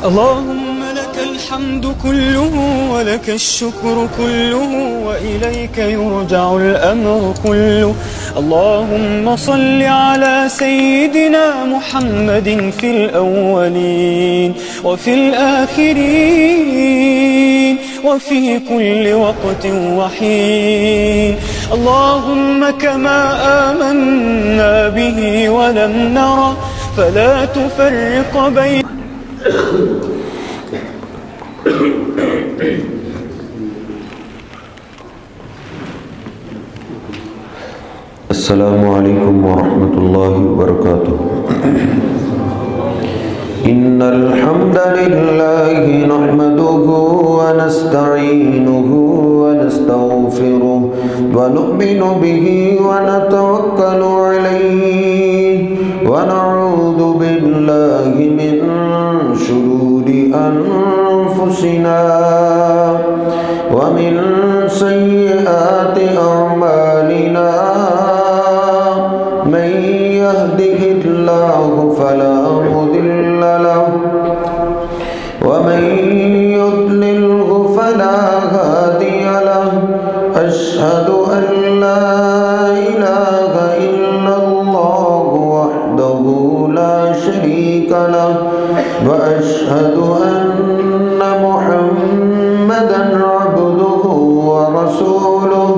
اللهم لك الحمد كله ولك الشكر كله وإليك يرجع الأمر كله. اللهم صل على سيدنا محمد في الأولين وفي الآخرين وفي كل وقت وحين. اللهم كما آمنا به ولم نرى فلا تفرق بين السلام علیکم ورحمۃ اللہ وبرکاتہ۔ ان الحمد للہ نحمده ونستعینه ونستغفره ونؤمن به ونتوکل علیہ ونعوذ باللہ من شرور انفسنا ومن سیئات اعمالنا من يهده الله فلا مضل له ومن يضلله فلا هادي له أشهد أن لا إله إلا الله وحده لا شريك له وأشهد أن محمدا عبده ورسوله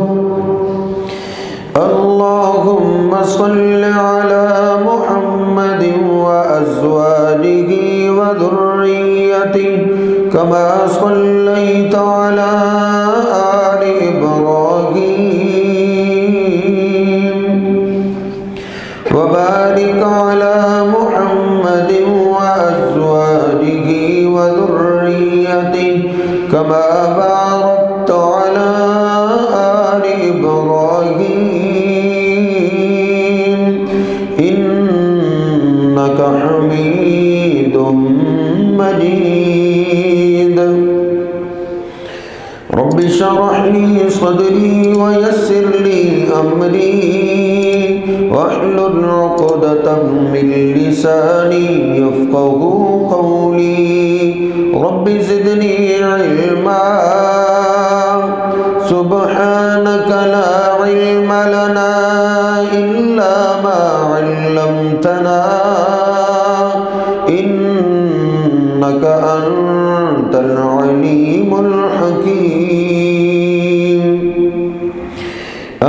اللهم صل على محمد وأزواجه وذريته كما صليت على آل إبراهيم وبارك على محمد وأزواجه وذريته كما باركت على آل إبراهيم إنك حميد مجيد۔ رب اشرح لي صدري ويسر لي أمري واحلل عقدة من لساني يفقهوا قولي رب زدني علما سبحانك لا علم لنا إلا ما علمتنا إنك أنت العليم الحكيم۔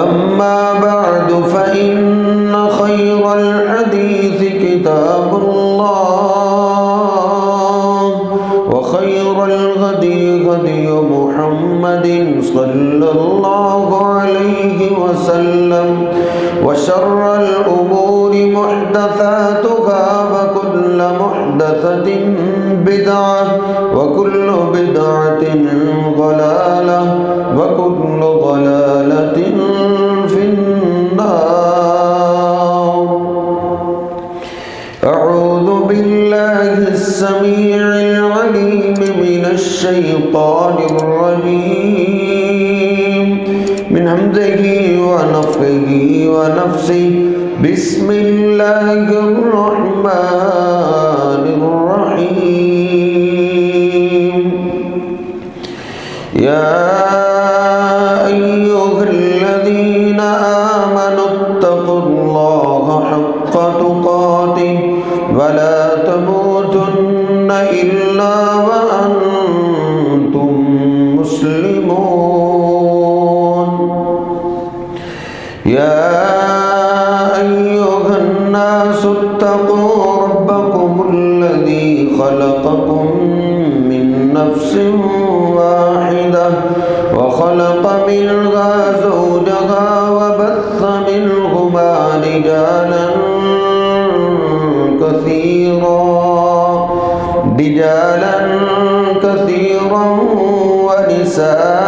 أما بعد فإن خير الحديث كتاب الله وخير الهدي هدي محمد صلى الله عليه وسلم وشر الأمور محدثاتها وكل محدثة بدعة وكل بدعة ضلالة وكل ضلالة في النار۔ أعوذ بالله السميع العليم من الشيطان الرجيم من همزه ونفخه ونفسه بسم الله الرحمن الرحيم۔ يا أيها الذين آمنوا اتقوا الله حق تقاته ولا تموتن إلا وأنتم مسلمون۔ يا أيها الناس اتقوا ربكم الذي خلقكم من نفس واحدة وخلق منها زوجها وبث منهما رجالا كثيرا ونساء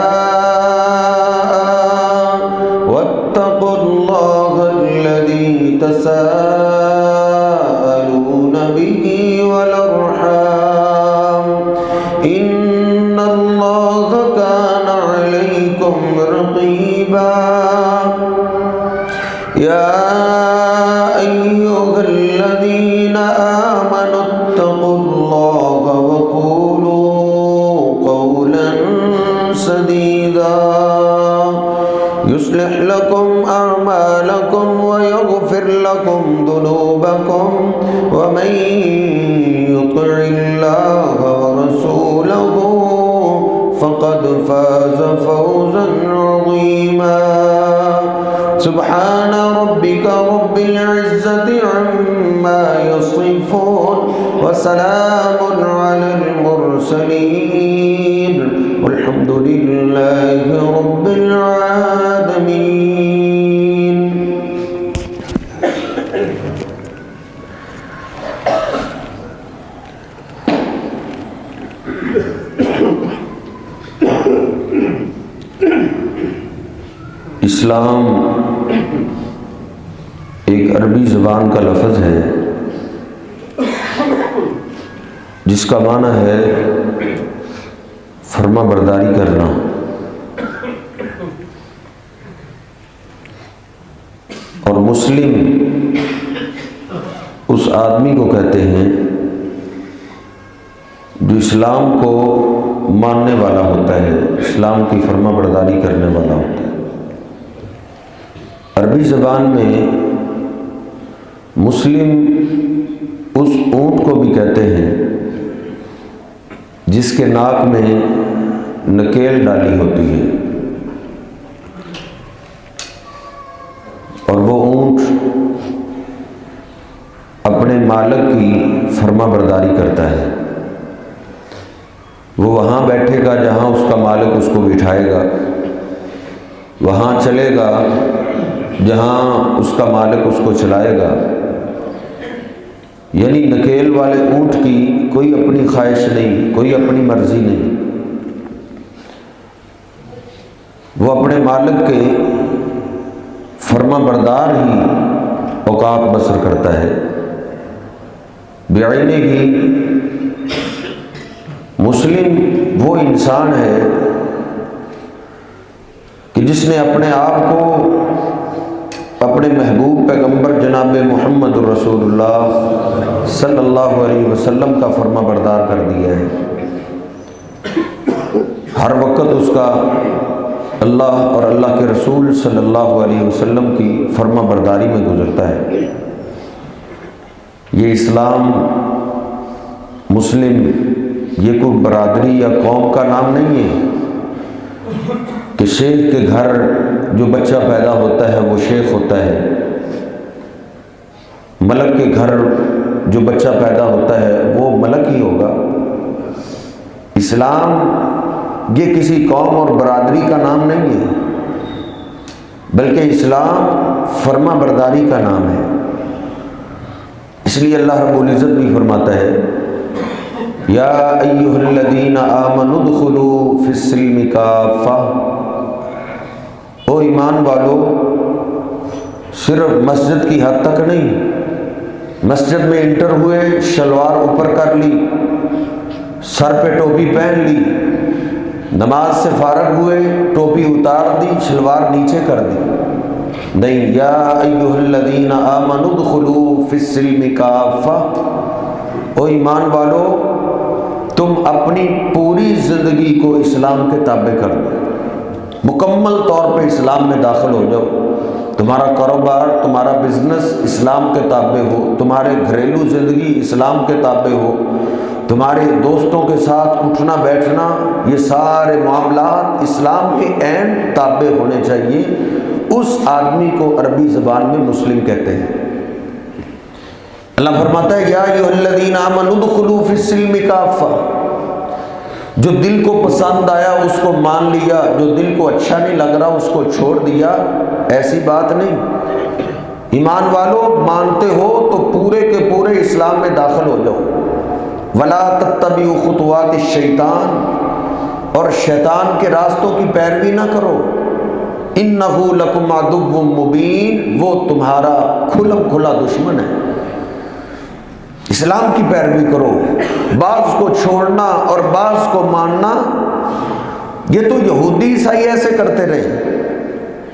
واتقوا الله الذي تساءلون به والأرحام إن الله كان عليكم رقيبا۔ يا أيها الذين آمنوا اتقوا الله وقولوا وسلام على المرسلين والحمد لله رب العالمين. اسلام ایک عربی زبان کا لفظ ہے جس کا معنی ہے فرما برداری کرنا. اور مسلم اس آدمی کو کہتے ہیں جو اسلام کو ماننے والا ہوتا ہے، اسلام کی فرما برداری کرنے والا ہوتا ہے. عربی زبان میں مسلم اس اونٹ کو بھی کہتے ہیں جس کے ناک میں نکیل ڈالی ہوتی ہے، اور وہ اونٹ اپنے مالک کی فرما برداری کرتا ہے. وہ وہاں بیٹھے گا جہاں اس کا مالک اس کو بٹھائے گا، وہاں چلے گا جہاں اس کا مالک اس کو چلائے گا. یعنی نکیل والے اونٹ کی کوئی اپنی خواہش نہیں، کوئی اپنی مرضی نہیں، وہ اپنے مالک کے فرما بردار ہی اوقات بسر کرتا ہے. بعینہ ہی مسلم وہ انسان ہے کہ جس نے اپنے آپ کو اپنے محبوب پیغمبر جناب محمد رسول اللہ صلی اللہ علیہ وسلم کا فرما بردار کر دیا ہے. ہر وقت اس کا اللہ اور اللہ کے رسول صلی اللہ علیہ وسلم کی فرما برداری میں گزرتا ہے. یہ اسلام مسلم یہ کوئی برادری یا قوم کا نام نہیں ہے کہ شیخ کے گھر جو بچہ پیدا ہوتا ہے وہ شیخ ہوتا ہے، ملک کے گھر جو بچہ پیدا ہوتا ہے وہ ملک ہی ہوگا. اسلام یہ کسی قوم اور برادری کا نام نہیں ہے، بلکہ اسلام فرما برداری کا نام ہے. اس لیے اللہ رب العزت بھی فرماتا ہے یا ایھا الذین آمنوا ادخلوا فی السلم کافۃ، او ایمان والو صرف مسجد کی حد تک نہیں، مسجد میں انٹر ہوئے شلوار اوپر کر لی، سر پہ ٹوپی پہن لی، نماز سے فارغ ہوئے ٹوپی اتار دی شلوار نیچے کر دی. نہیں، یا ایھا الذین آمنوا ادخلوا فی السلم کافۃ، او ایمان والو تم اپنی پوری زندگی کو اسلام کے تابع کر دو، مکمل طور پہ اسلام میں داخل ہو جاؤ. تمہارا کاروبار، تمہارا بزنس اسلام کے تابع ہو، تمہارے گھریلو زندگی اسلام کے تابع ہو، تمہارے دوستوں کے ساتھ اٹھنا بیٹھنا یہ سارے معاملات اسلام کے عین تابع ہونے چاہیے. اس آدمی کو عربی زبان میں مسلم کہتے ہیں. اللہ فرماتا ہے یا ایھا الذین آمنوا ادخلوا فی السلم کافۃ، جو دل کو پسند آیا اس کو مان لیا، جو دل کو اچھا نہیں لگ رہا اس کو چھوڑ دیا، ایسی بات نہیں. ایمان والو مانتے ہو تو پورے کے پورے اسلام میں داخل ہو جاؤ. ولا تتبعوا خطوات الشیطان، اور شیطان کے راستوں کی پیروی نہ کرو. انہ لکم عدو مبین، وہ تمہارا کھلم کھلا دشمن ہے. اسلام کی پیروی کرو. بعض کو چھوڑنا اور بعض کو ماننا یہ تو یہودی عیسائی ایسے کرتے رہے،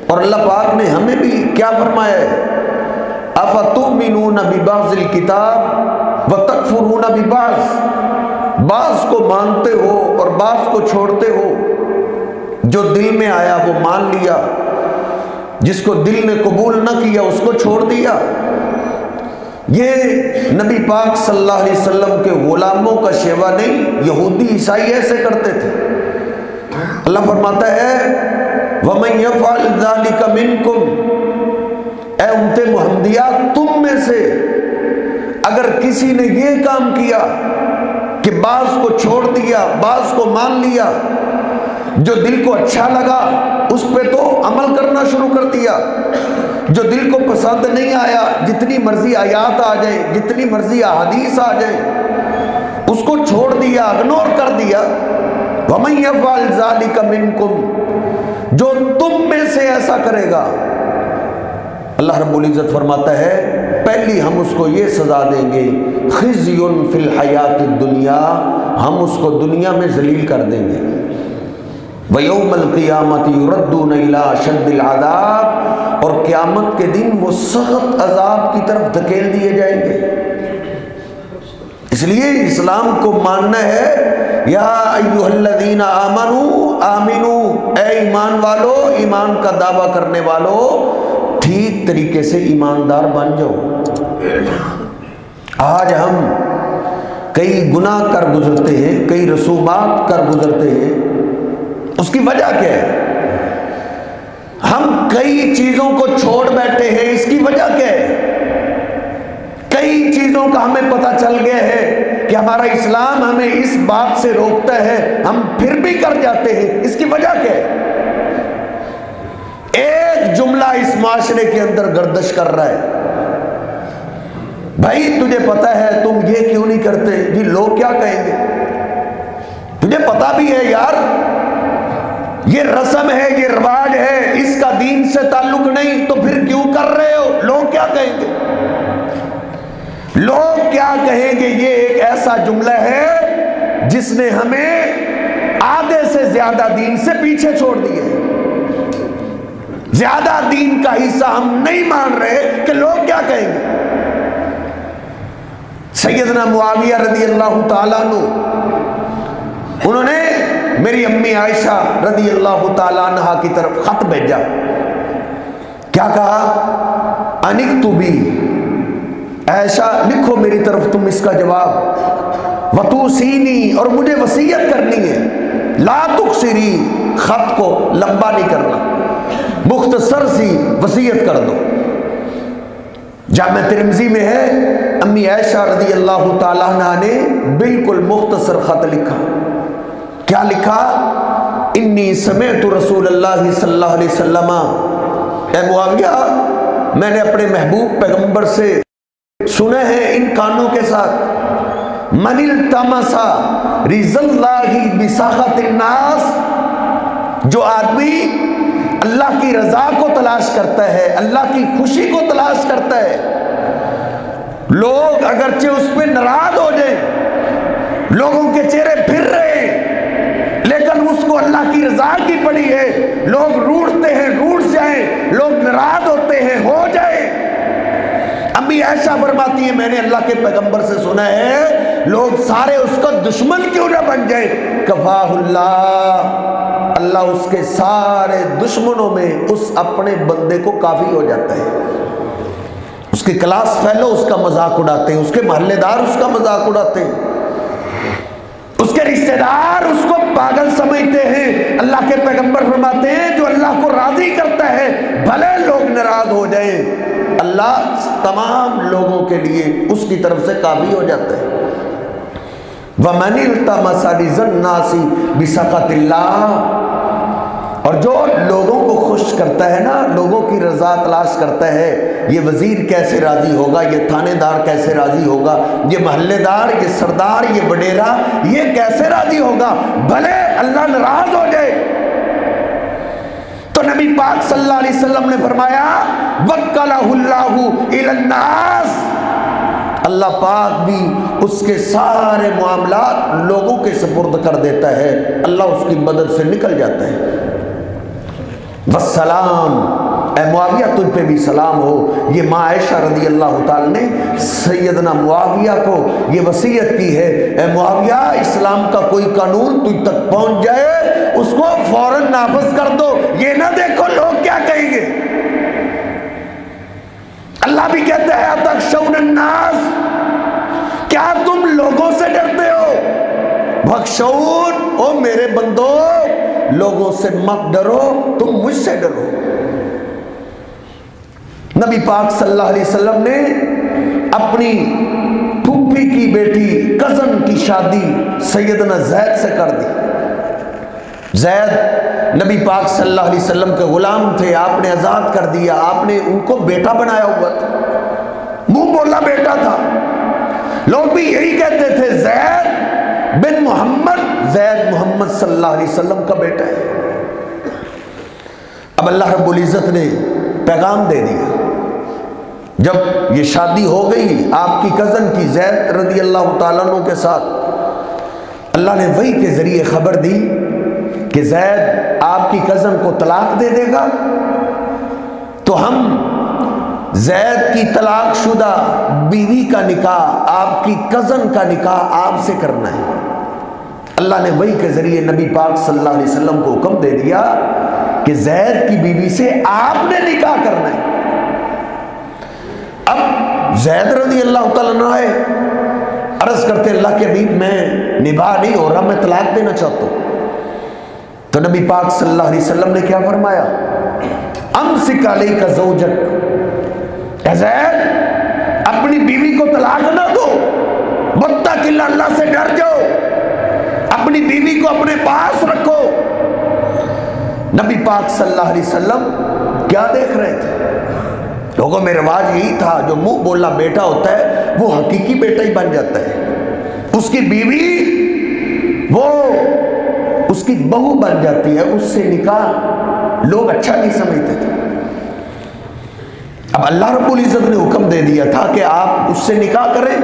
اور اللہ پاک نے ہمیں بھی کیا فرمایا ہے افتؤمنون ببعض الکتاب وتکفرون ببعض، بعض کو مانتے ہو اور بعض کو چھوڑتے ہو. جو دل میں آیا وہ مان لیا، جس کو دل نے قبول نہ کیا اس کو چھوڑ دیا. یہ نبی پاک صلی اللہ علیہ وسلم کے غلاموں کا شیوا نہیں، یہودی عیسائی ایسے کرتے تھے. اللہ فرماتا ہے وَمَن يَفْعَلْ ذَلِكَ مِنْكُمْ، اے امت محمدیہ تم میں سے اگر کسی نے یہ کام کیا کہ بعض کو چھوڑ دیا، بعض کو مان لیا، جو دل کو اچھا لگا اس پہ تو عمل کرنا شروع کر دیا، جو دل کو پسند نہیں آیا، جتنی مرضی آیات آ جائے، جتنی مرضی احادیث آ جائے، اس کو چھوڑ دیا، اگنور کر دیا، وَمَن يَفْعَلْ ذَلِكَ مِنْكُمْ، جو تم میں سے ایسا کرے گا، اللہ رب العزت فرماتا ہے پہلی ہم اس کو یہ سزا دیں گے، خزی فی الحیات الدنیا، ہم اس کو دنیا میں ذلیل کر دیں گے، وَيَوْمَ الْقِيَامَةِ يُرَدُّونَ إِلَىٰ أَشَدِّ الْعَذَابِ، اور قیامت کے دن وہ سخت عذاب کی طرف دھکیل دیے جائیں گے۔ اس لیے اسلام کو ماننا ہے، یا ایھا الذین آمنوا آمنوا، اے ایمان والو، ایمان کا دعویٰ کرنے والو، ٹھیک طریقے سے ایماندار بن جاؤ۔ آج ہم کئی گناہ کر گزرتے ہیں، کئی رسومات کر گزرتے ہیں، اس کی وجہ کیا ہے؟ ہم کئی چیزوں کو چھوڑ بیٹھے ہیں، اس کی وجہ کیا ہے؟ کئی چیزوں کا ہمیں پتہ چل گیا ہے کہ ہمارا اسلام ہمیں اس بات سے روکتا ہے، ہم پھر بھی کر جاتے ہیں، اس کی وجہ کیا ہے؟ ایک جملہ اس معاشرے کے اندر گردش کر رہا ہے، بھائی تجھے پتہ ہے تم یہ کیوں نہیں کرتے؟ جی لوگ کیا کہیں گے؟ تجھے پتہ بھی ہے یار یہ رسم ہے، یہ رواج ہے، اس کا دین سے تعلق نہیں، تو پھر کیوں کر رہے ہو؟ لوگ کیا کہیں گے؟ لوگ کیا کہیں گے یہ ایک ایسا جملہ ہے جس نے ہمیں آدھے سے زیادہ دین سے پیچھے چھوڑ دیے۔ زیادہ دین کا حصہ ہم نہیں مان رہے کہ لوگ کیا کہیں گے۔ سیدنا معاویہ رضی اللہ تعالیٰ عنہ، انہوں نے میری امی عائشہ رضی اللہ تعالیٰ عنہ کی طرف خط بھیجا، کیا کہا؟ انکتبی، عائشہ لکھو میری طرف تم اس کا جواب، وتوصینی، اور مجھے وصیت کرنی ہے، لا تقصری، خط کو لمبا نہیں کرنا، مختصر سی وصیت کر دو۔ جامع ترمذی میں ہے امی عائشہ رضی اللہ تعالیٰ عنہ نے بالکل مختصر خط لکھا، کیا لکھا؟ انی سمعت رسول اللہ صلی اللہ علیہ وسلم، اے معاویہ میں نے اپنے محبوب پیغمبر سے سنے ہیں ان کانوں کے ساتھ، من التمس رضا اللہ بسخط الناس، جو آدمی اللہ کی رضا کو تلاش کرتا ہے، اللہ کی خوشی کو تلاش کرتا ہے، لوگ اگرچہ اس پہ ناراض ہو جائیں، لوگوں کے چہرے پھر رہے ہیں، لیکن اس کو اللہ کی رضا کی پڑی ہے، لوگ روٹھتے ہیں روٹھ جائیں، لوگ ناراض ہوتے ہیں ہو جائیں۔ امی عائشہ فرماتی ہے میں نے اللہ کے پیغمبر سے سنا ہے لوگ سارے اس کا دشمن کیوں نہ بن جائیں، کفاہ اللہ، اللہ اس کے سارے دشمنوں میں اس اپنے بندے کو کافی ہو جاتا ہے۔ اس کے کلاس فیلو اس کا مذاق اڑاتے ہیں، اس کے محلے دار اس کا مذاق اڑاتے ہیں، اس کے رشتہ دار اس کو پاگل سمجھتے ہیں۔ اللہ کے پیغمبر فرماتے ہیں جو اللہ کو راضی کرتا ہے بھلے لوگ ناراض ہو جائیں، اللہ تمام لوگوں کے لیے اس کی طرف سے کافی ہو جاتا ہے۔ وَمَنِ الْتَمَسَ رِضَا النَّاسِ بِسَخَطِ اللَّهِ، اور جو لوگوں کو خوش کرتا ہے نا، لوگوں کی رضا تلاش کرتا ہے، یہ وزیر کیسے راضی ہوگا، یہ تھانے دار کیسے راضی ہوگا، یہ محلے دار، یہ سردار، یہ وڈیرا، یہ کیسے راضی ہوگا، بھلے اللہ ناراض ہو جائے۔ تو نبی پاک صلی اللہ علیہ وسلم نے فرمایا وَكَّلَهُ اللَّهُ إِلَى النَّاسِ، اللہ پاک بھی اس کے سارے معاملات لوگوں کے سپرد کر دیتا ہے، اللہ اس کی مدد سے نکل جاتا ہے۔ والسلام، اے معاویہ تجھ پہ بھی سلام ہو۔ یہ ماں عائشہ رضی اللہ تعالی نے سیدنا معاویہ کو یہ وصیت کی ہے، اے معاویہ اسلام کا کوئی قانون تجھ تک پہنچ جائے اس کو فوراً نافذ کر دو، یہ نہ دیکھو لوگ کیا کہیں گے۔ اللہ بھی کہتا ہے اتخشون الناس، کیا تم لوگوں سے ڈرتے ہو؟ بخشون، او میرے بندو لوگوں سے مت ڈرو، تم مجھ سے ڈرو۔ نبی پاک صلی اللہ علیہ وسلم نے اپنی پھوپھی کی بیٹی کزن کی شادی سیدنا زید سے کر دی۔ زید نبی پاک صلی اللہ علیہ وسلم کے غلام تھے، آپ نے آزاد کر دیا، آپ نے ان کو بیٹا بنایا ہوا تھا، منہ بولا بیٹا تھا، لوگ بھی یہی کہتے تھے زید بن محمد، زید محمد صلی اللہ علیہ وسلم کا بیٹا ہے۔ اب اللہ رب العزت نے پیغام دے دیا، جب یہ شادی ہو گئی آپ کی کزن کی زید رضی اللہ تعالیٰ عنہ کے ساتھ، اللہ نے وحی کے ذریعے خبر دی کہ زید آپ کی کزن کو طلاق دے دے گا تو ہم زید کی طلاق شدہ بیوی کا نکاح، آپ کی کزن کا نکاح آپ سے کرنا ہے۔ اللہ نے وحی کے ذریعے نبی پاک صلی اللہ علیہ وسلم کو حکم دے دیا کہ زید کی بیوی سے آپ نے نکاح کرنا ہے۔ اب زید رضی اللہ تعالیٰ عنہ آئے، عرض کرتے اللہ کے حبیب میں نباہ نہیں ہو رہا، میں طلاق دینا چاہتا ہوں۔ تو نبی پاک صلی اللہ علیہ وسلم نے کیا فرمایا؟ امسک علیک زوجک، اے زید اپنی بیوی کو طلاق نہ دو، متق اللہ سے ڈر جاؤ، اپنی بیوی کو اپنے پاس رکھو۔ نبی پاک صلی اللہ علیہ وسلم کیا دیکھ رہے تھے؟ لوگوں میں رواج یہی تھا جو منہ بولا بیٹا ہوتا ہے وہ حقیقی بیٹا ہی بن جاتا ہے، اس کی بیوی وہ اس کی بہو بن جاتی ہے، اس سے نکاح لوگ اچھا نہیں سمجھتے تھے۔ اب اللہ رب العزت نے حکم دے دیا تھا کہ آپ اس سے نکاح کریں۔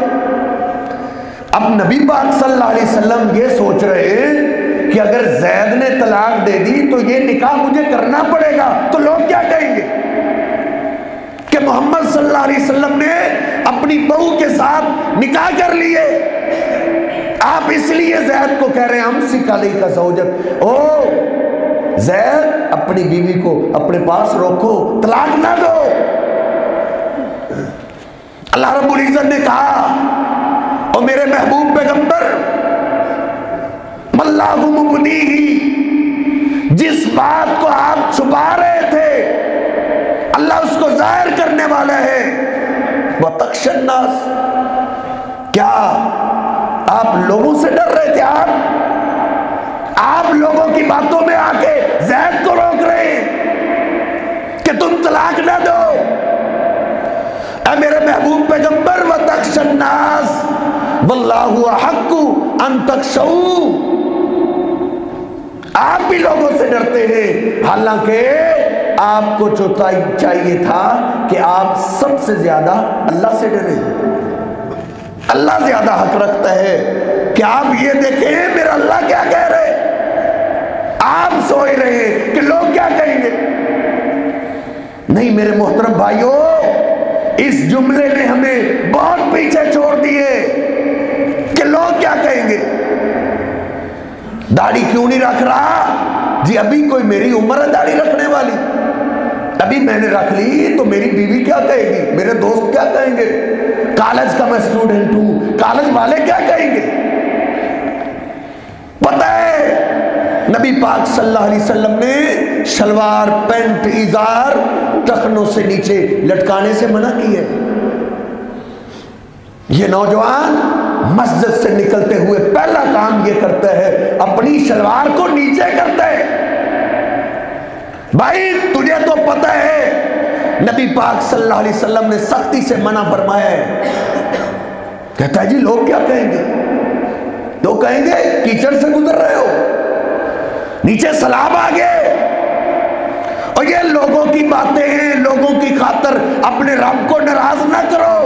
اب نبی پاک صلی اللہ علیہ وسلم یہ سوچ رہے ہیں کہ اگر زید نے طلاق دے دی تو یہ نکاح مجھے کرنا پڑے گا، تو لوگ کیا کہیں گے کہ محمد صلی اللہ علیہ وسلم نے اپنی بہو کے ساتھ نکاح کر لیے۔ آپ اس لیے زید کو کہہ رہے ہیں امسک علیک زوجک، او زید اپنی بیوی کو اپنے پاس روکو، طلاق نہ دو۔ اللہ رب العزت نے کہا اور میرے محبوب پیغمبر اللہ مبدیہ، جس بات کو آپ چھپا رہے تھے اللہ اس کو ظاہر کرنے والا ہے۔ وَتَخْشَى النَّاسَ، کیا آپ لوگوں سے ڈر رہے تھے؟ آپ لوگوں کی باتوں میں آ کے زید کو روک رہے ہیں کہ تم طلاق نہ دو۔ اے میرے محبوب پیغمبر وَتَخْشَى النَّاسَ وَاللَّهُ أَحَقُّ أَن تَخْشَوْا، آپ بھی لوگوں سے ڈرتے ہیں، حالانکہ آپ کو چاہیے تھا کہ آپ سب سے زیادہ اللہ سے ڈریں۔ اللہ زیادہ حق رکھتا ہے کہ آپ یہ دیکھیں میرا اللہ کیا کہہ رہے، آپ سوچ رہے ہیں کہ لوگ کیا کہیں گے۔ نہیں میرے محترم بھائیوں، اس جملے نے ہمیں بہت پیچھے چھوڑ دیے کہ لوگ کیا کہیں گے۔ داڑھی کیوں نہیں رکھ رہا؟ جی ابھی کوئی میری عمر ہے داڑھی رکھنے والی، ابھی میں نے رکھ لی تو میری بیوی کیا کہے گی، میرے دوست کیا کہیں گے، کالج کا میں اسٹوڈنٹ ہوں، کالج والے کیا کہیں گے۔ پتہ ہے نبی پاک صلی اللہ علیہ وسلم نے شلوار پینٹ ازار ٹخنوں سے نیچے لٹکانے سے منع کی ہے۔ یہ نوجوان مسجد سے نکلتے ہوئے پہلا کام یہ کرتا ہے اپنی شلوار کو نیچے کرتا ہے۔ بھائی تجھے تو پتہ ہے نبی پاک صلی اللہ علیہ وسلم نے سختی سے منع فرمایا ہے۔ کہتا ہے جی لوگ کیا کہیں گے، لوگ کہیں گے کیچڑ سے گزر رہے ہو، نیچے سلاب آ گئے، اور یہ لوگوں کی باتیں ہیں، لوگوں کی خاطر اپنے رب کو ناراض نہ کرو۔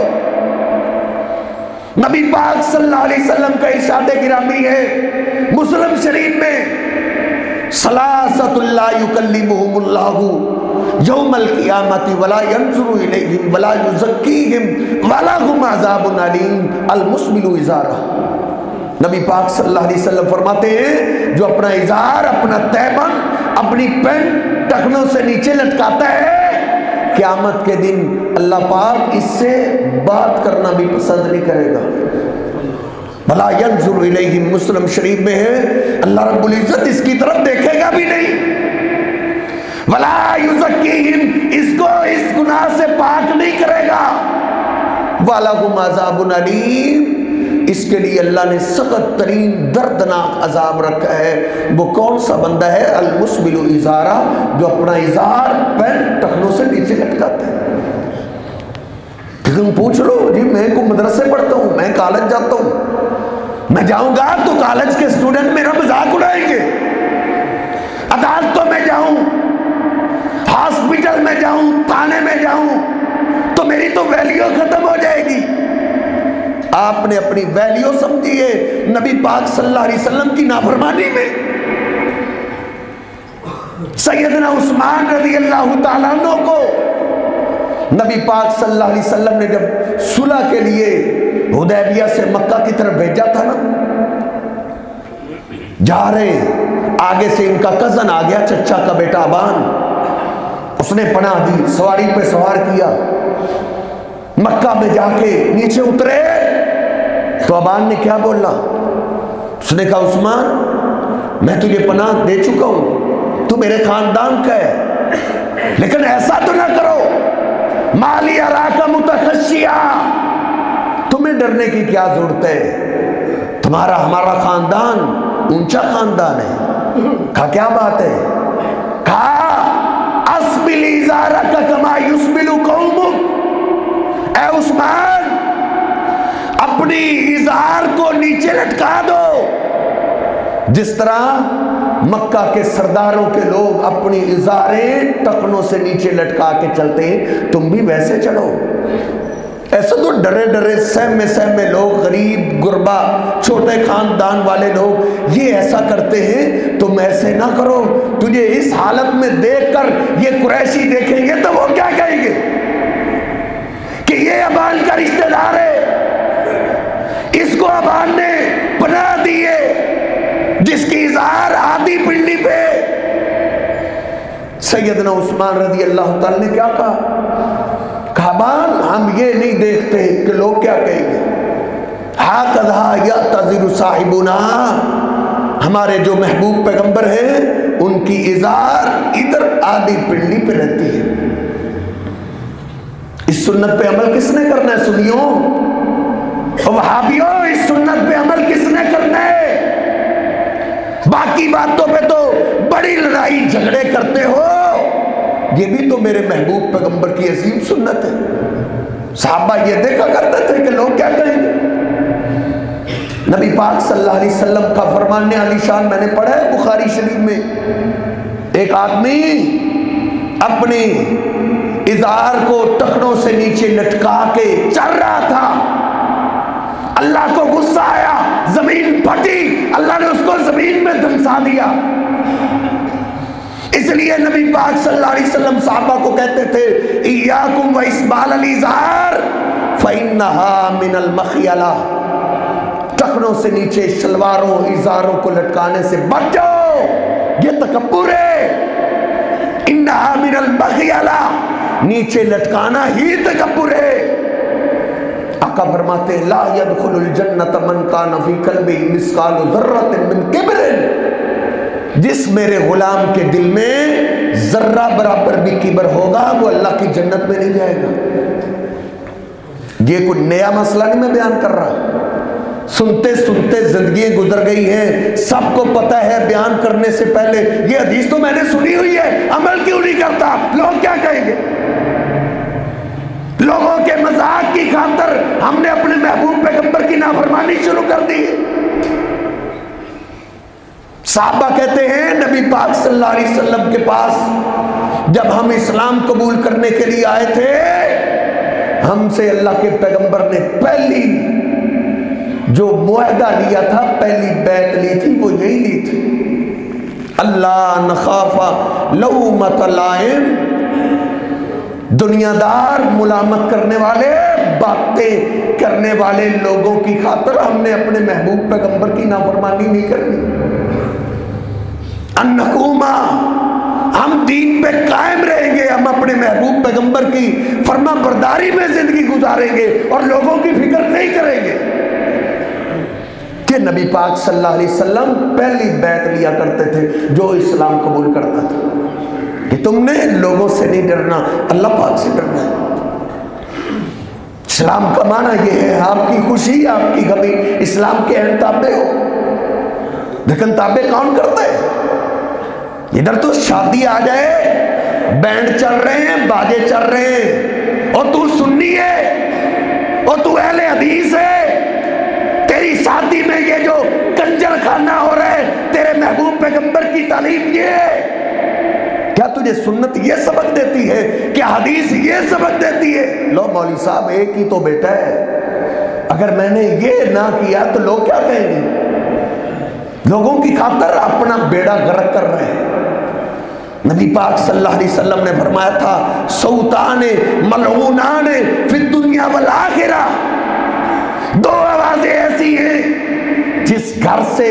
نبی پاک صلی اللہ علیہ وسلم کا ارشاد گرامی ہے مسلم شریف میں، ثلاثۃ لا یکلمہم اللہ یوم القیامۃ ولا ینظر الیہم ولا یزکیہم ولہم عذاب علیم، المسبل ازارہ۔ نبی پاک صلی اللہ علیہ وسلم فرماتے ہیں جو اپنا ازار، اپنا تیبند، اپنی پینٹ ٹخنوں سے نیچے لٹکاتا ہے، قیامت کے دن اللہ پاک اس سے بات کرنا بھی پسند نہیں کرے گا۔ بلا ینظر الیہم مسلم شریف میں ہے اللہ رب العزت اس کی طرف دیکھے گا بھی نہیں، ولا یزکیہم اس کو اس گناہ سے پاک نہیں کرے گا، وَلَهُمْ عَذَابٌ عَلِيمٌ اس کے لیے اللہ نے سخت ترین دردناک عذاب رکھا ہے۔ وہ کون سا بندہ ہے؟ المسبل ازارہ، جو اپنا ازار پینٹ ٹخنوں سے نیچے لٹکاتا ہے۔ لیکن پوچھ لو جی میں کو مدرسے پڑھتا ہوں، میں کالج جاتا ہوں، میں جاؤں گا تو کالج کے اسٹوڈنٹ میرا مذاق اڑائیں گے، عدالتوں میں جاؤں، ہاسپٹل میں جاؤں، تھانے میں جاؤں تو میری تو ویلیو ختم ہو جائے گی۔ آپ نے اپنی ویلیو سمجھی ہے نبی پاک صلی اللہ علیہ وسلم کی نافرمانی میں۔ سیدنا عثمان رضی اللہ تعالیٰ عنہ کو نبی پاک صلی اللہ علیہ وسلم نے جب صلح کے لیے حدیبیہ سے مکہ کی طرف بھیجا تھا نا، جا رہے آگے سے ان کا کزن آ گیا، چچا کا بیٹا ابان، اس نے پناہ دی، سواری پہ سوار کیا، مکہ میں جا کے نیچے اترے تو ابان نے کیا بولا؟ اس نے کہا عثمان میں تجھے پناہ دے چکا ہوں، تو میرے خاندان کا ہے، لیکن ایسا تو نہ کرو، مالی اراکا متخشیہ، تمہیں ڈرنے کی کیا ضرورت ہے، تمہارا ہمارا خاندان اونچا خاندان ہے۔ کہا کیا بات ہے؟ کہا اسبل ازارک کما یسبل قومک، اے عثمان اپنی ازار کو نیچے لٹکا دو، جس طرح مکہ کے سرداروں کے لوگ اپنی ازاریں ٹخنوں سے نیچے لٹکا کے چلتے ہیں، تم بھی ویسے چلو۔ ایسا تو ڈرے ڈرے سہمے سہمے لوگ، غریب غربا چھوٹے خاندان والے لوگ یہ ایسا کرتے ہیں، تم ایسے نہ کرو۔ تجھے اس حالت میں دیکھ کر یہ قریشی دیکھیں گے تو وہ کیا کہیں گے کہ یہ ابان کا رشتہ دار ہے، اس کو ابان نے پناہ دی ہے، جس کی ازار آدھی پنڈی پہ۔ سیدنا عثمان رضی اللہ تعالی نے کیا کہا؟ ابان ہم یہ نہیں دیکھتے کہ لوگ کیا کہیں گے، ہاکذا یعتذر صاحبنا، ہمارے جو محبوب پیغمبر ہیں ان کی ازار ادھر آدھی پنڈلی پہ رہتی ہے۔ اس سنت پہ عمل کس نے کرنا ہے سنیوں؟ وہابیوں اس سنت پہ عمل کس نے کرنا ہے؟ باقی باتوں پہ تو بڑی لڑائی جھگڑے کرتے ہو، یہ بھی تو میرے محبوب پیغمبر کی عظیم سنت ہے۔ صحابہ یہ دیکھا کرتے تھے کہ لوگ کیا کہیں گے۔ نبی پاک صلی اللہ علیہ وسلم کا فرمان علی شان میں نے پڑھا ہے بخاری شریف میں، ایک آدمی اپنی ازار کو ٹخنوں سے نیچے لٹکا کے چل رہا تھا، اللہ کو غصہ آیا، زمین پھٹی، اللہ نے اس کو زمین میں دھنسا دیا۔ اس لیے نبی پاک صلی اللہ علیہ وسلم صحابہ کو کہتے تھے ایاکم و اسبال الازار فإنہا من المخیلہ، ٹخنوں سے نیچے شلواروں ازاروں کو لٹکانے سے بچو، یہ تکبر ہے۔ انہا من المخیلہ، نیچے لٹکانا ہی تکبر ہے۔ آقا فرماتے لا يدخل الجنت من کان فی قلبہ مثقال ذرۃ من کبر، جس میرے غلام کے دل میں ذرہ برابر بھی کبر ہوگا وہ اللہ کی جنت میں نہیں جائے گا۔ یہ کوئی نیا مسئلہ نہیں میں بیان کر رہا، سنتے سنتے زندگی گزر گئی ہیں، سب کو پتہ ہے بیان کرنے سے پہلے یہ حدیث تو میں نے سنی ہوئی ہے، عمل کیوں نہیں کرتا، لوگ کیا کہیں گے۔ لوگوں کے مذاق کی خاطر ہم نے اپنے محبوب پیغمبر کی نافرمانی شروع کر دی ہے۔ صحابہ کہتے ہیں نبی پاک صلی اللہ علیہ وسلم کے پاس جب ہم اسلام قبول کرنے کے لیے آئے تھے، ہم سے اللہ کے پیغمبر نے پہلی جو معاہدہ لیا تھا، پہلی بیعت لی تھی، وہ یہی لی تھی، اللہ نخاف لومۃ لائم، دنیا دار ملامت کرنے والے باتیں کرنے والے لوگوں کی خاطر ہم نے اپنے محبوب پیغمبر کی نافرمانی نہیں کرنی۔ انکوما، ہم دین پہ قائم رہیں گے، ہم اپنے محبوب پیغمبر کی فرما برداری میں زندگی گزاریں گے اور لوگوں کی فکر نہیں کریں گے۔ کہ نبی پاک صلی اللہ علیہ وسلم پہلی بیعت لیا کرتے تھے جو اسلام قبول کرتا تھا کہ تم نے لوگوں سے نہیں ڈرنا، اللہ پاک سے ڈرنا ہے۔ اسلام کا معنی یہ ہے آپ کی خوشی آپ کی غمی، اسلام کے اہم تابع ہو۔ لیکن تابع کون کرتا ہے؟ ادھر تو شادی آ جائے، بینڈ چل رہے ہیں، باجے چل رہے ہیں، اور تو سنی ہے اور تو اہل حدیث ہے، تیری شادی میں یہ جو کنجر خانہ ہو رہا ہے، تیرے محبوب پیغمبر کی تعلیم یہ ہے، کیا تجھے سنت یہ سبق دیتی ہے؟ کیا حدیث یہ سبق دیتی ہے؟ لو مولوی صاحب ایک ہی تو بیٹا ہے، اگر میں نے یہ نہ کیا تو لوگ کیا کہیں گے؟ لوگوں کی خاطر اپنا بیڑا غرق کر رہے ہیں۔ نبی پاک صلی اللہ علیہ وسلم نے فرمایا تھا صوتان ملعونان فی الدنیا والآخرہ، دو آوازیں ایسی ہیں جس گھر سے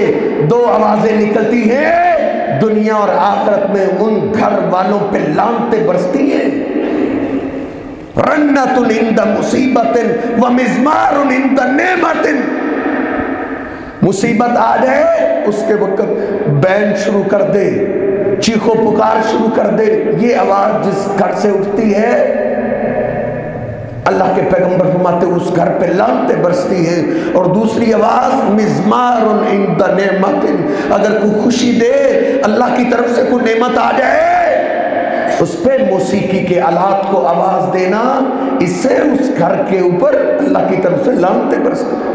دو آوازیں نکلتی ہیں، دنیا اور آخرت میں ان گھر والوں پہ لعنتیں برستی ہیں۔ رنت عند مصیبت ومزمار عند نعمت، مصیبت آ جائے اس کے وقت بینڈ شروع کر دے، چیخو پکار شروع کر دے، یہ آواز جس گھر سے اٹھتی ہے، اللہ کے پیغمبر فرماتے اس گھر پہ لعنتیں برستی ہیں۔ اور دوسری آواز مزمار عند نعمت، اگر کوئی خوشی دے، اللہ کی طرف سے کوئی نعمت آ جائے، اس پہ موسیقی کے آلات کو آواز دینا، اس سے اس گھر کے اوپر اللہ کی طرف سے لعنتیں برستی ہیں۔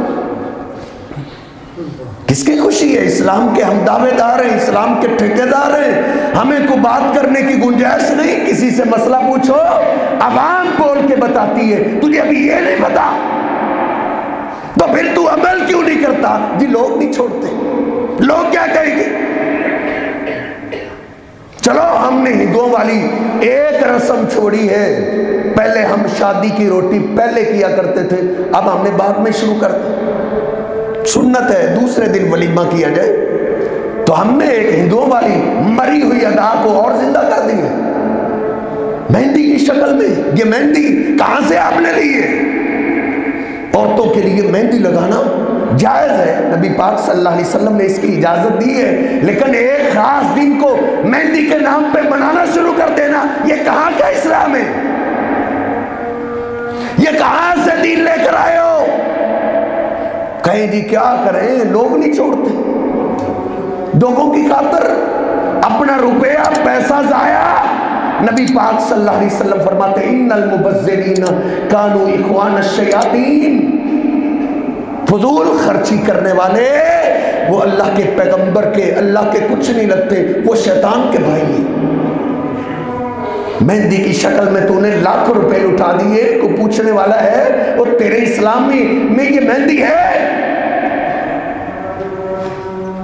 کس کی خوشی ہے؟ اسلام کے ہم دعوے دار ہیں، اسلام کے ٹھیکیدار ہیں، ہمیں کو بات کرنے کی گنجائش نہیں۔ کسی سے مسئلہ پوچھو، عوام بول کے بتاتی ہے، تجھے ابھی یہ نہیں پتا، تو پھر تو عمل کیوں نہیں کرتا؟ جی لوگ نہیں چھوڑتے، لوگ کیا کہیں گے؟ چلو ہم نے ہندوؤں والی ایک رسم چھوڑی ہے، پہلے ہم شادی کی روٹی پہلے کیا کرتے تھے، اب ہم نے بعد میں شروع کر دی۔ سنت ہے دوسرے دن ولیمہ کیا جائے، تو ہم نے ایک ہندوؤں والی مری ہوئی ادا کو اور زندہ کر دی ہے مہندی کی شکل میں۔ یہ مہندی کہاں سے آپ نے لی ہے؟ عورتوں کے لیے مہندی لگانا جائز ہے، نبی پاک صلی اللہ علیہ وسلم نے اس کی اجازت دی ہے، لیکن ایک خاص دن کو مہندی کے نام پہ منانا شروع کر دینا، یہ کہاں کا اسلام ہے؟ یہ کہاں سے دین لے کر آئے ہو؟ کہیں جی کیا کریں، لوگ نہیں چھوڑتے، لوگوں کی خاطر اپنا روپیہ پیسہ ضائع۔ نبی پاک صلی اللہ علیہ وسلم فرماتے ہیں ان المبذرین کانوا اخوان الشیاطین، فضول خرچی کرنے والے وہ اللہ کے پیغمبر کے، اللہ کے کچھ نہیں لگتے، وہ شیطان کے بھائی ہیں۔ مہندی کی شکل میں تو نے لاکھوں روپے اٹھا دیے، کو پوچھنے والا ہے وہ تیرے اسلامی میں یہ مہندی ہے؟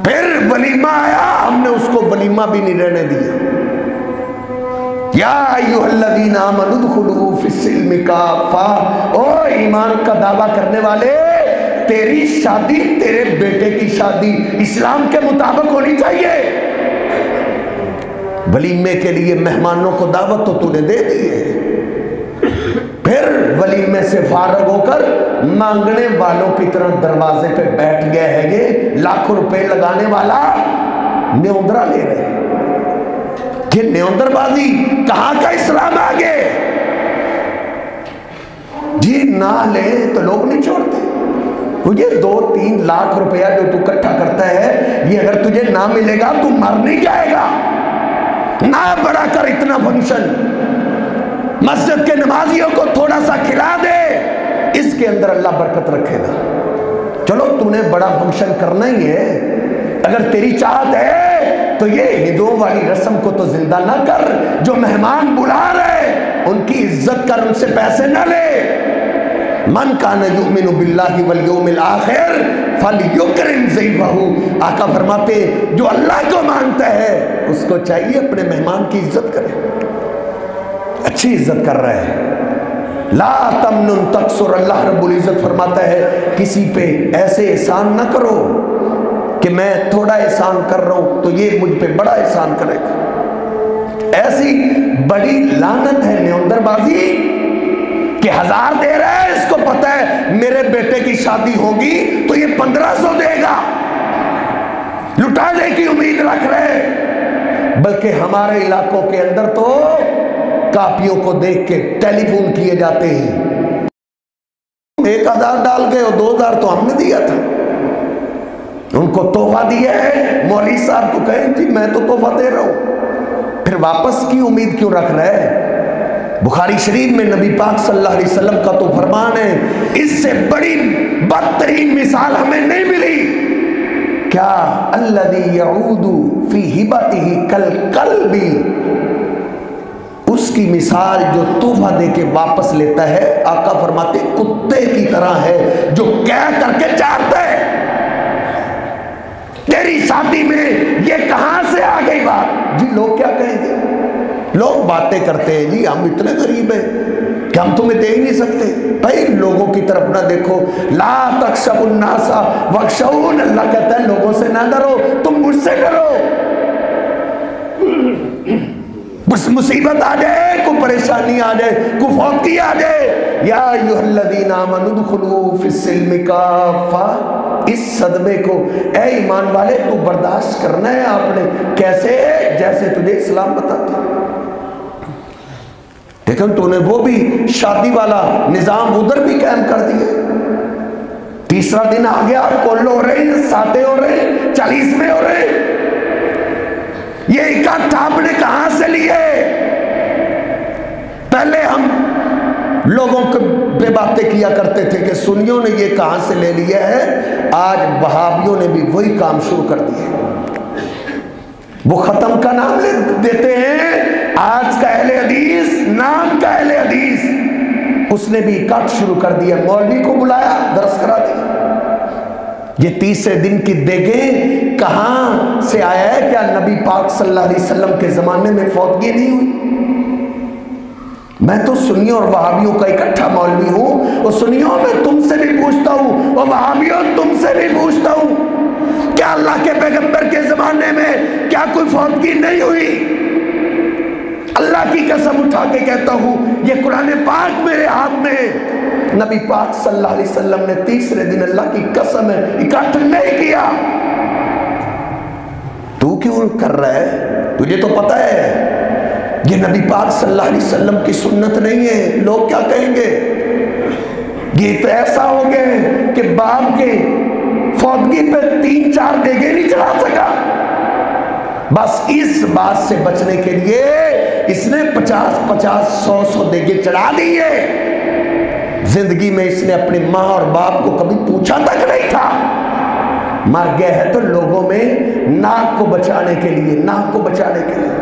پھر ولیمہ آیا، ہم نے اس کو ولیمہ بھی نہیں رہنے دیا۔ یا ایھا الذین آمنوا ادخلوا فی السلم کافہ، او ایمان کا دعویٰ کرنے والے، تیری شادی، تیرے بیٹے کی شادی اسلام کے مطابق ہونی چاہیے۔ ولیمے کے لیے مہمانوں کو دعوت تو نے دے دی ہے، پھر ولیمے سے فارغ ہو کر مانگنے والوں کی طرح دروازے پہ بیٹھ گئے ہیں، یہ لاکھوں روپے لگانے والا نیوندرا لے رہے ہیں۔ یہ نیوندر بازی کہاں کا اسلام آگے؟ جی نہ لے تو لوگ نہیں چھوڑتے۔ تجھے 2-3 لاکھ روپیہ جو تو اکٹھا کرتا ہے، یہ اگر تجھے نہ ملے گا تو مر نہیں جائے گا۔ نہ بڑا کر اتنا فنکشن، مسجد کے نمازیوں کو تھوڑا سا کھلا دے، اس کے اندر اللہ برکت رکھے گا۔ چلو تو نے بڑا فنکشن کرنا ہی ہے، اگر تیری چاہت ہے تو یہ ہندوؤں والی رسم کو تو زندہ نہ کر، جو مہمان بلا رہے ان کی عزت کر، ان سے پیسے نہ لے۔ من کان یؤمن باللہ والیوم الآخر فلیکرم ضیفہ، آقا فرماتے جو اللہ کو مانتا ہے اس کو چاہیے اپنے مہمان کی عزت کرے، اچھی عزت کر رہا ہے۔ لا تمنن تکثر، اللہ رب العزت فرماتا ہے کسی پہ ایسے احسان نہ کرو کہ میں تھوڑا احسان کر رہا ہوں تو یہ مجھ پہ بڑا احسان کرے گا۔ ایسی بڑی لعنت ہے نیوندر بازی کہ 1000 دے رہا ہے، اس کو پتہ ہے میرے بیٹے کی شادی ہوگی تو یہ 1500 دے گا، لٹانے کی امید رکھ رہے۔ بلکہ ہمارے علاقوں کے اندر تو کاپیوں کو دیکھ کے ٹیلی فون کیے جاتے ہیں، 1000 ڈال کے اور 2000 تو ہم نے دیا تھا، ان کو تحفہ دیا ہے، مولوی صاحب کو کہیں جی میں تو تحفہ دے رہا ہوں، پھر واپس کی امید کیوں رکھ رہے ہیں؟ بخاری شریف میں نبی پاک صلی اللہ علیہ وسلم کا تو فرمان ہے، اس سے بڑی بدترین مثال ہمیں نہیں ملی، کیا الذی یعود فی ہبتہ کالکلب، اس کی مثال جو تحفہ دے کے واپس لیتا ہے، آقا فرماتے کتے کی طرح ہے جو کہہ کر کے چارتا ہے۔ تیری شادی میں یہ کہاں سے آ گئی بات؟ جی لوگ کیا کہیں گے؟ لوگ باتیں کرتے ہیں جی ہم اتنے غریب ہیں کہ ہم تمہیں دے ہی نہیں سکتے۔ بھائی لوگوں کی طرف نہ دیکھو، لا تخشوا الناس واخشون، اللہ کہتا ہے لوگوں سے نہ ڈرو، تم مجھ سے ڈرو۔ بس مصیبت آ جائے، کوئی پریشانی آ جائے، کوئی فوتی آ جائے، یا ایھا الذین آمنوا ادخلوا فی السلم کافہ، اس صدمے کو اے ایمان والے تو برداشت کرنا ہے آپ نے، کیسے؟ جیسے تجھے اسلام بتاتا ہے۔ لیکن تو نے وہ بھی شادی والا نظام ادھر بھی قائم کر دیا، تیسرا دن آ گیا، کل ہو رہے ہیں، ساتے ہو رہے ہیں، 40 میں ہو رہے ہیں، یہ اکٹھ آپ نے کہاں سے لیے؟ پہلے ہم لوگوں پہ باتیں کیا کرتے تھے کہ سنیوں نے یہ کہاں سے لے لیا ہے، آج وہابیوں نے بھی وہی کام شروع کر دیا۔ وہ ختم کا نام دیتے ہیں، آج کا اہل حدیث، نام کا اہل حدیث، اس نے بھی اکٹھ شروع کر دیا، مولوی کو بلایا، درس کرا دیا۔ یہ تیسرے دن کی دیگیں کہاں سے آیا ہے؟ کیا نبی پاک صلی اللہ علیہ وسلم کے زمانے میں فوتگی نہیں ہوئی؟ میں تو سنیوں اور وہابیوں کا اکٹھا مولوی ہوں، اور سنیوں میں تم سے بھی پوچھتا ہوں اور وہابیوں تم سے بھی پوچھتا ہوں، کیا اللہ کے پیغمبر کے زمانے میں کیا کوئی فوتگی نہیں ہوئی؟ اللہ کی قسم اٹھا کے کہتا ہوں، یہ قرآن پاک میرے ہاتھ میں ہے، نبی پاک صلی اللہ علیہ وسلم نے تیسرے دن، اللہ کی قسم ہے، اکٹھ نہیں کیا۔ تو کیوں کر رہا ہے؟ تجھے تو پتہ ہے یہ نبی پاک صلی اللہ علیہ وسلم کی سنت نہیں ہے، لوگ کیا کہیں گے؟ یہ تو ایسا ہو گئے کہ باپ کے فوتگی پہ 3-4 دیگیں نہیں چڑھا سکا، بس اس بات سے بچنے کے لیے اس نے 50-50 100 دیگیں چڑھا دی ہے۔ زندگی میں اس نے اپنی ماں اور باپ کو کبھی پوچھا تک نہیں تھا، مر گئے ہے تو لوگوں میں ناک کو بچانے کے لیے، ناک کو بچانے کے لیے۔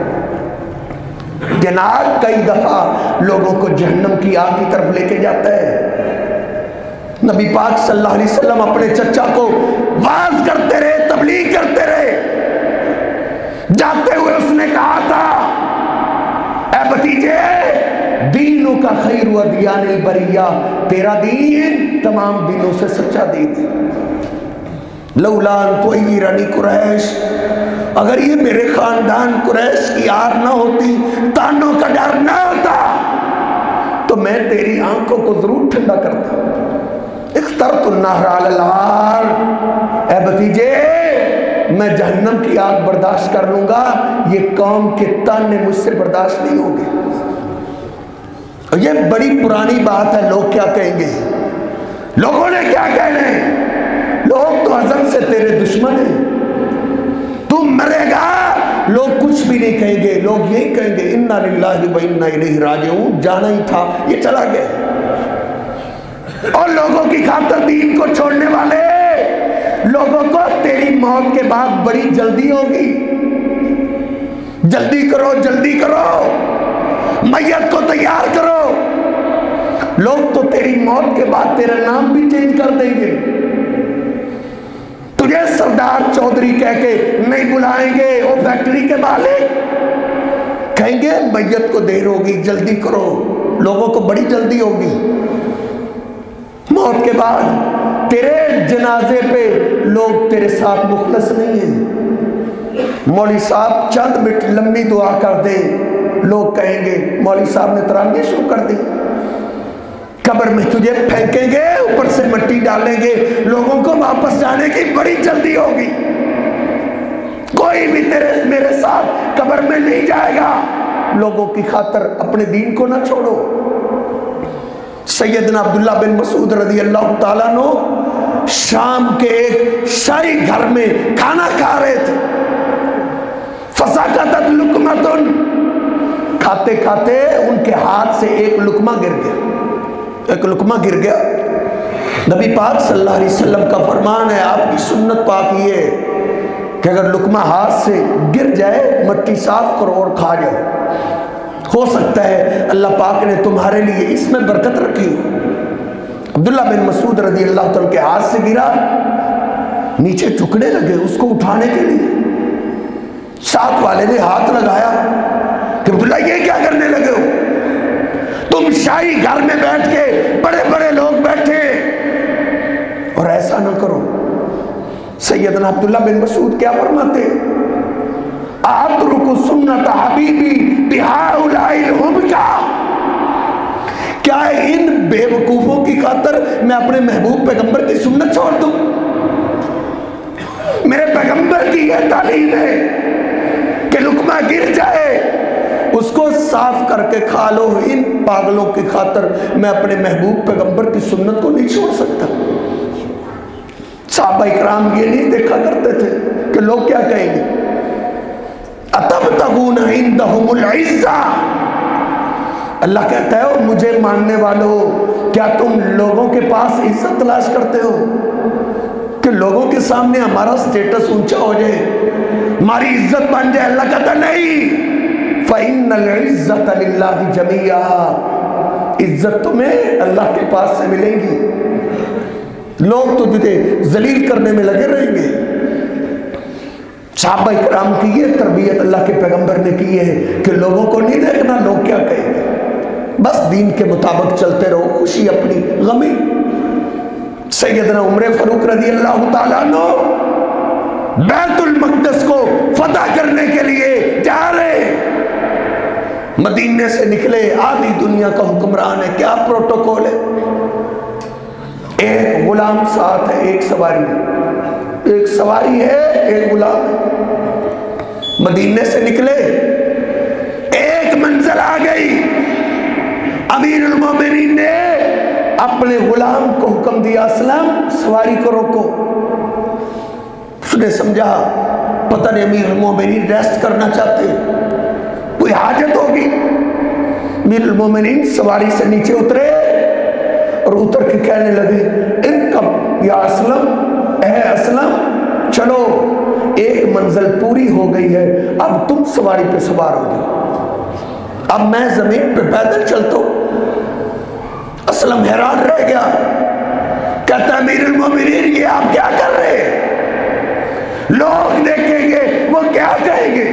یہ ناک کئی دفعہ لوگوں کو جہنم کی آگ کی طرف لے کے جاتا ہے۔ نبی پاک صلی اللہ علیہ وسلم اپنے چچا کو واعظ کرتے رہے، تبلیغ کرتے رہے، جاتے ہوئے اس نے کہا تھا، اے بھتیجے، دینوں کا خیر و دیان البریہ، تیرا دین تمام دینوں سے سچا دین ہے۔ لولا ان طیرنی قریش، اگر یہ میرے خاندان قریش کی آر نہ ہوتی، تانوں کا ڈر نہ ہوتا، تو میں تیری آنکھوں کو ضرور ٹھنڈا کرتا۔ اخترت النار علی النار، اے بھتیجے میں جہنم کی آگ برداشت کر لوں گا، یہ قوم کے تانے مجھ سے برداشت نہیں ہوں گے۔ یہ بڑی پرانی بات ہے، لوگ کیا کہیں گے؟ لوگوں نے کیا کہنا ہے؟ لوگ تو ازل سے تیرے دشمن ہیں، تم مرے گا لوگ کچھ بھی نہیں کہیں گے، لوگ یہی کہیں گے انا للہ و انا الیہ راجعون، جانا ہی تھا یہ چلا گیا۔ اور لوگوں کی خاطر دین کو چھوڑنے والے لوگوں کو تیری موت کے بعد بڑی جلدی ہوگی، جلدی کرو جلدی کرو، میت کو تیار کرو، لوگ تو تیری موت کے بعد تیرا نام بھی چینج کر دیں گے، تجھے سردار چودھری کہہ کے نہیں بلائیں گے، وہ فیکٹری کے مالک کہیں گے میت کو دیر ہوگی جلدی کرو، لوگوں کو بڑی جلدی ہوگی۔ موت کے بعد تیرے جنازے پہ لوگ تیرے ساتھ مخلص نہیں ہیں، مولوی صاحب چند منٹ لمبی دعا کر دیں، لوگ کہیں گے مولوی صاحب نے تراویح شروع کر دی، قبر میں تجھے پھینکیں گے، اوپر سے مٹی ڈالیں گے، لوگوں کو واپس جانے کی بڑی جلدی ہوگی، کوئی بھی تیرے میرے ساتھ قبر میں نہیں جائے گا۔ لوگوں کی خاطر اپنے دین کو نہ چھوڑو، سیدنا عبداللہ بن مسعود رضی اللہ تعالیٰ عنہ شام کے ایک شاہی گھر میں کھانا کھا رہے تھے. فسقطت لقمۃ، کھاتے کھاتے ان کے ہاتھ سے ایک لقمہ گر گیا. نبی پاک صلی اللہ علیہ وسلم کا فرمان ہے، آپ کی سنت پاک یہ ہے کہ اگر لقمہ ہاتھ سے گر جائے مٹی صاف کرو اور کھا جاؤ. ہو سکتا ہے اللہ پاک نے تمہارے لیے اس میں برکت رکھی ہو. عبداللہ بن مسعود رضی اللہ تعالیٰ کے ہاتھ سے گرا، نیچے جھکنے لگے اس کو اٹھانے کے لیے. ساتھ والے نے ہاتھ لگایا کہ عبداللہ یہ کیا کرنے لگے ہو؟ تم شاہی گھر میں بیٹھ کے بڑے بڑے لوگ بیٹھے اور ایسا نہ کرو. سیدنا عبداللہ بن مسعود کیا فرماتے؟ اترک سنت حبیبی بہؤلاء الحبکا، کیا ان بے وقوفوں کی خاطر میں اپنے محبوب پیغمبر کی سنت چھوڑ دوں؟ میرے پیغمبر کی یہ تعلیم ہے کہ لقمہ گر جائے اس کو صاف کر کے کھا لو. ان پاگلوں کی خاطر میں اپنے محبوب پیغمبر کی سنت کو نہیں چھوڑ سکتا. صحابہ اکرام یہ نہیں دیکھا کرتے تھے کہ لوگ کیا کہیں گے. اتبتغون عندهم العزہ، اللہ کہتا ہے مجھے ماننے والوں، کیا تم لوگوں کے پاس عزت تلاش کرتے ہو کہ لوگوں کے سامنے ہمارا سٹیٹس اونچا ہو جائے، ہماری عزت بن جائے؟ اللہ کہتا نہیں، فَإِنَّ الْعِزَّةَ لِلَّهِ جَمِيعًا، عزت تمہیں اللہ کے پاس سے ملے گی. لوگ تو تجھے ذلیل کرنے میں لگے رہیں گے. صحابہ اکرام کی یہ تربیت اللہ کے پیغمبر نے کی ہے کہ لوگوں کو نہیں دیکھنا لوگ کیا کہیں گے، بس دین کے مطابق چلتے رہو، خوشی اپنی غمی. سیدنا عمر فاروق رضی اللہ تعالیٰ عنہ بیت المقدس کو فتح کرنے کے لیے جا رہے، مدینے سے نکلے، آدھی دنیا کا حکمران ہے. کیا پروٹوکول ہے؟ ایک غلام ساتھ ہے، ایک سواری ہے، ایک غلام ہے. مدینے سے نکلے، ایک منزل آ گئی، امیر المومنین نے اپنے غلام کو حکم دیا اسلم سواری کو روکو. اس نے سمجھا پتہ نہیں امیر المومنین ریسٹ کرنا چاہتے، کوئی حاجت ہوگی. امیر المومنین سواری سے نیچے اترے اور اتر کے کہنے لگے ارکب یا اسلم، اے اسلم چلو، ایک منزل پوری ہو گئی ہے، اب تم سواری پہ سوار ہو جاؤ، اب میں زمین پہ پیدل چلتا ہوں. اسلم حیران رہ گیا، کہتا امیر المومنین یہ آپ کیا کر رہے ہیں؟ لوگ دیکھیں گے وہ کیا کہیں گے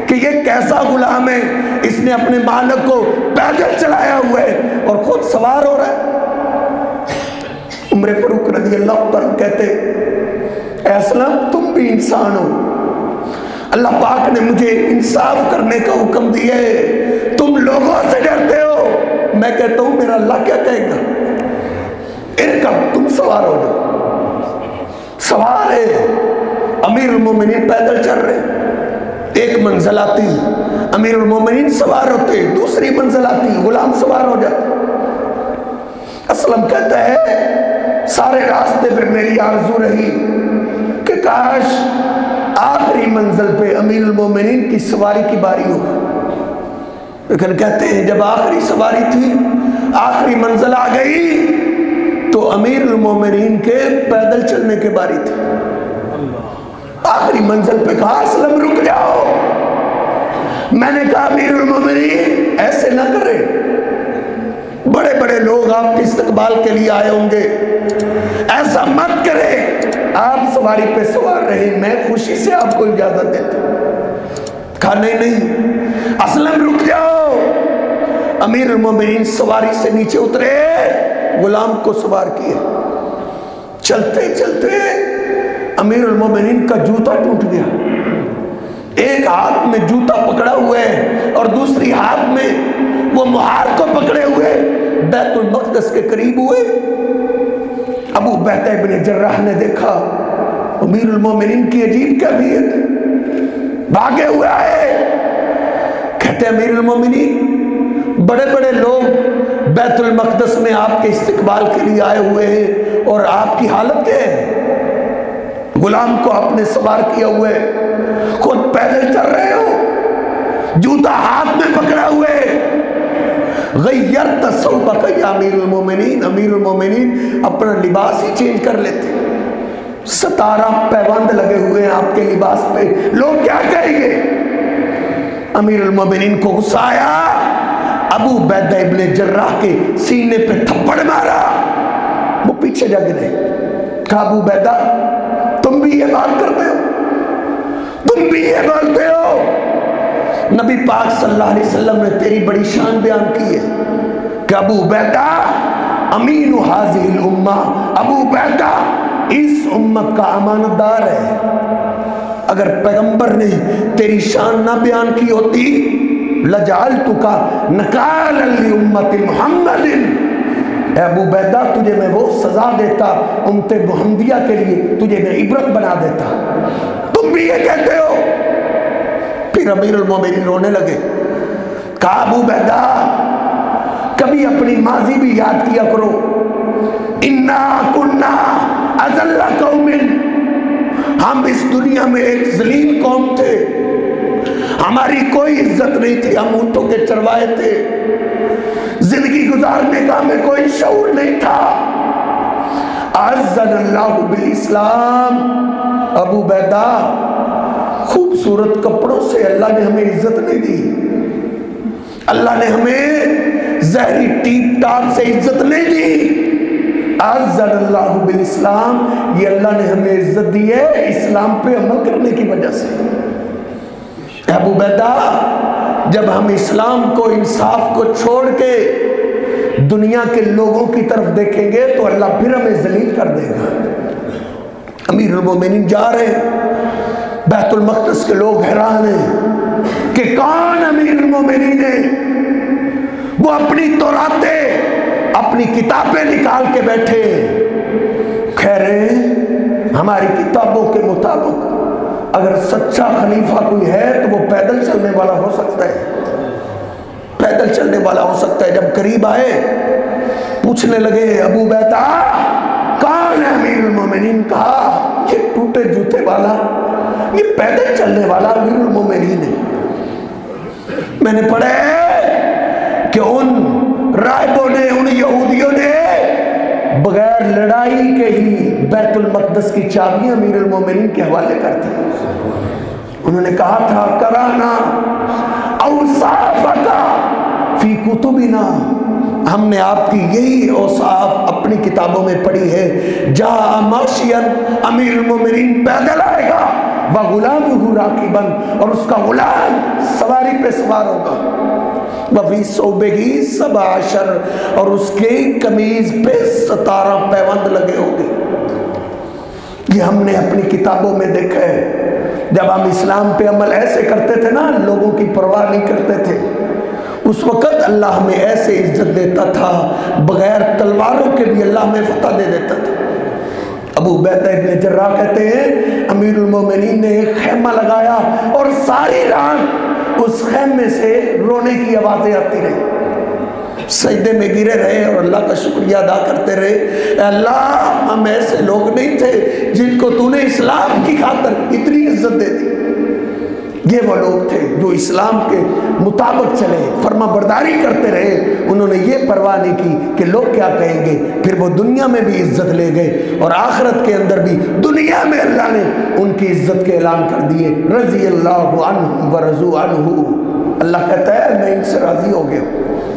کہ یہ کیسا غلام ہے، اس نے اپنے مالک کو پیدل چلایا ہوا ہے اور خود سوار ہو رہا ہے. عمر فاروق رضی اللہ عنہ کہتے اے اسلم تم بھی انسان ہو، اللہ پاک نے مجھے انصاف کرنے کا حکم دیا ہے، تم لوگوں سے ڈرتے ہو، میں کہتا ہوں میرا اللہ کیا کہے گا. ارکب، تم سوار ہو جاؤ. سوار ہے، امیر المومنین پیدل چل رہے، ایک منزل آتی، امیر المومنین سوار ہوتے، دوسری منزل آتی، غلام سوار ہو جاتا. اسلم کہتا ہے سارے راستے پہ میری آرزو رہی کہ کاش آخری منزل پہ امیر المومنین کی سواری کی باری ہو، لیکن کہتے ہیں جب آخری سواری تھی، آخری منزل آ گئی تو امیر المومنین کے پیدل چلنے کے باری تھی. آخری منزل پہ کہا اسلم رک جاؤ. میں نے کہا امیر المومنین ایسے نہ کرے، بڑے بڑے لوگ آپ کے استقبال کے لیے آئے ہوں گے، ایسا مت کرے، آپ سواری پہ سوار رہے، میں خوشی سے آپ کو اجازت دیتا ہوں. کہا نہیں، اسلم رک جاؤ. امیر المومنین سواری سے نیچے اترے، غلام کو سوار کیا، چلتے چلتے امیر المومنین کا جوتا ٹوٹ گیا. ایک ہاتھ میں جوتا پکڑا ہوا ہے اور دوسری ہاتھ میں وہ مہار کو پکڑے ہوئے بیت المقدس کے قریب ہوئے. ابو عبیدہ ابن جراح نے دیکھا امیر المومنین کی عجیب کیفیت، بھاگے ہوئے آئے، کہتے امیر المومنین بڑے بڑے لوگ بیت المقدس میں آپ کے استقبال کے لیے آئے ہوئے ہیں، اور آپ کی حالت کیا ہے؟ غلام کو آپ نے سوار کیا ہوئے، خود پیدل چل رہے ہو، جوتا ہاتھ میں پکڑا ہوئے، غیرت ثوبک یا امیر المومنین، امیر المومنین اپنا لباس ہی چینج کر لیتے، 17 پیوند لگے ہوئے ہیں آپ کے لباس پہ، لوگ کیا کہیں گے؟ امیر المومنین کو غصہ آیا، ابو عبیدہ ابن جراح کے سینے پہ تھپڑ مارا، وہ پیچھے جا گرے، کہا ابو عبیدہ تم بھی یہ بات کرتے ہو، تم بھی یہ بولتے ہو؟ نبی پاک صلی اللہ علیہ وسلم نے تیری بڑی شان بیان کی ہے کہ ابو عبیدہ امین حاضی الامہ، ابو عبیدہ اس امت کا امانت دار ہے، اگر پیغمبر نے تیری شان نہ بیان کی ہوتی لجعلتک نکالا لامت محمد، اے ابو عبیدہ تجھے میں وہ سزا دیتا امت محمدیہ کے لیے، تجھے میں عبرت بنا دیتا، تم بھی یہ کہتے ہو؟ پھر امیر المومنین رونے لگے، کہا ابو عبیدہ کبھی اپنی ماضی بھی یاد کیا کرو، انا کنا اذل قوم، ہم اس دنیا میں ایک ذلیل قوم تھے، ہماری کوئی عزت نہیں تھی، ہم اونٹوں کے چروائے تھے، زندگی گزارنے کا ہمیں کوئی شعور نہیں تھا، اعزنا اللہ بالاسلام، ابو عبیدہ خوبصورت کپڑوں سے اللہ نے ہمیں عزت نہیں دی، اللہ نے ہمیں زہری ٹیپ ٹاپ سے عزت نہیں دی، اعزنا اللہ بالاسلام، یہ اللہ نے ہمیں عزت دی ہے اسلام پہ عمل کرنے کی وجہ سے۔ ابو عبیدہ جب ہم اسلام کو، انصاف کو چھوڑ کے دنیا کے لوگوں کی طرف دیکھیں گے تو اللہ پھر ہمیں ذلیل کر دے گا۔ امیر المومنین جا رہے ہیں، بیت المقدس کے لوگ حیران ہیں کہ کون امیر المومنین ہے، وہ اپنی توراتیں، اپنی کتابیں نکال کے بیٹھے، کہہ رہے ہیں ہماری کتابوں کے مطابق اگر سچا خلیفہ کوئی ہے تو وہ پیدل چلنے والا ہو سکتا ہے، پیدل چلنے والا ہو سکتا ہے۔ جب قریب آئے پوچھنے لگے ابو عبیدہ کون ہے امیر المومنین؟ کہا یہ ٹوٹے جوتے والا، یہ پیدل چلنے والا امیر المومنین ہے۔ میں نے پڑھا ہے کہ ان راہبوں نے، ان یہودیوں نے بغیر لڑائی کے ہی بیت المقدس کی چابیاں امیر المومنین کے حوالے کرتے، انہوں نے کہا تھا کرانا اوصافکا فی کتبنا، ہم نے آپ کی یہی اوصاف اپنی کتابوں میں پڑھی ہے، جاء ماشین، امیر المومنین پیدل آئے گا، وغلامہ راکباً، اور اس کا غلام سواری پہ سوار ہوگا، وفی ثوبہ 17، اور اس کے قمیض پہ 17 پیوند لگے ہوں گے۔ یہ ہم نے اپنی کتابوں میں دیکھا ہے۔ جب ہم اسلام پہ عمل ایسے کرتے تھے نا، لوگوں کی پرواہ نہیں کرتے تھے، اس وقت اللہ ہمیں ایسے عزت دیتا تھا، بغیر تلواروں کے بھی اللہ ہمیں فتح دے دیتا تھا۔ ابو عبیدہ ابن جراح کہتے ہیں امیر المومنین نے ایک خیمہ لگایا اور ساری رات اس خیمے سے رونے کی آوازیں آتی رہی، سجدے میں گرے رہے اور اللہ کا شکریہ ادا کرتے رہے، اے اللہ ہم ایسے لوگ نہیں تھے جن کو تو نے اسلام کی خاطر اتنی عزت دے دی۔ یہ وہ لوگ تھے جو اسلام کے مطابق چلے، فرما برداری کرتے رہے، انہوں نے یہ پرواہ نہیں کی کہ لوگ کیا کہیں گے، پھر وہ دنیا میں بھی عزت لے گئے اور آخرت کے اندر بھی دنیا میں اللہ نے ان کی عزت کے اعلان کر دیے، رضی اللہ عنہم ورضوا عنہ، اللہ کہتا ہے میں ان سے راضی ہو گیا۔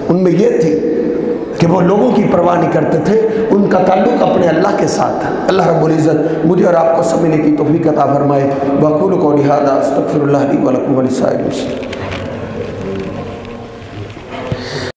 ان میں یہ تھی کہ وہ لوگوں کی پرواہ نہیں کرتے تھے، ان کا تعلق اپنے اللہ کے ساتھ تھا۔ اللہ رب العزت مجھے اور آپ کو سمجھنے کی توفیق عطا فرمائے۔ وأقول قولي هذا أستغفر الله لي ولكم ولسائر المسلمين۔